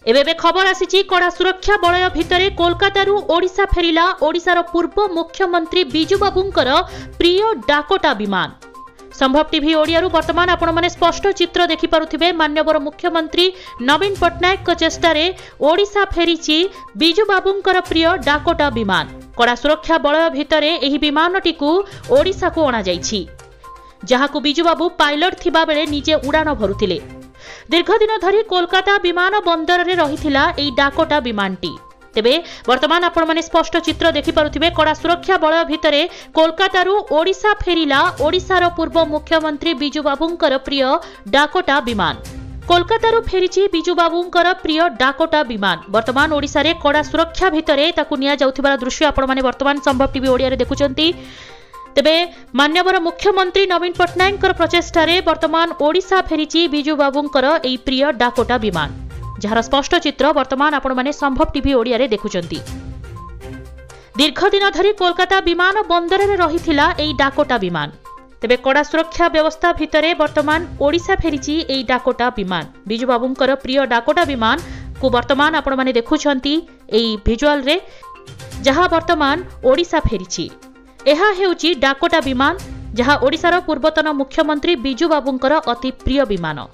एबे खबर आसी कड़ा सुरक्षा बलय भितरे कोलकातारू ओडिशा फेरिला ओडिशार पूर्व मुख्यमंत्री बिजू बाबूंकर प्रिय डाकोटा विमान। संभव टीवी ओडियारू वर्तमान आपण माने स्पष्ट चित्र देखि पारुथिबे। मान्यवर मुख्यमंत्री नवीन पट्टनायक चेष्टारे ओडिशा फेरिछि बिजू बाबूंकर प्रिय डाकोटा विमान। कड़ा सुरक्षा बलय भितरे एही विमानटीकू ओडिशा को अणा जाइछि, जहाकू बिजू बाबू पायलट थिबा बेले निजे उड़ान भरुथिले। दीर्घ दिन धरी कोलकाता विमान बंदर रे रहिथिला एई डाकोटा विमानटी। तेबे वर्तमान आपण माने स्पष्ट चित्र देखि पारुथिबे। कड़ा सुरक्षा बलय भितरे कोलकातारू ओडिशा फेरिला ओडिशार पूर्व मुख्यमंत्री बिजू बाबूंकर प्रिय डाकोटा विमान। कोलकातारू फेरिछि बिजू बाबूंकर प्रिय डाकोटा विमान। वर्तमान ओडिशा रे कड़ा सुरक्षा भितरे ताकू निया जाउथिबार दृश्य आपण माने वर्तमान संभव टीवी ओडिया रे देखुचंती। तेबे मान्यवर मुख्यमंत्री नवीन पट्टनायक प्रचेष्टारे वर्तमान ओडिशा फेरिछि बिजू बाबूंकर एई प्रिय डाकोटा विमान, जार स्पष्ट चित्र वर्तमान आपण माने संभव टीवी ओडिया रे देखुचंती। दीर्घ दिन धरी कोलकाता विमान बंदर रे रहिथिला एई डाकोटा विमान। तेबे कड़ा सुरक्षा व्यवस्था भितरे वर्तमान ओडिशा फेरिछि एई डाकोटा विमान। बिजू बाबूंकर प्रिय डाकोटा विमान को वर्तमान आपण माने देखुचंती एई विजुअल रे, जहा वर्तमान ओडिशा फेरिछि। एहा हेउची डाकोटा विमान, जहा ओडिशार पूर्वतन मुख्यमंत्री बिजू बाबूंकर अति प्रिय विमान।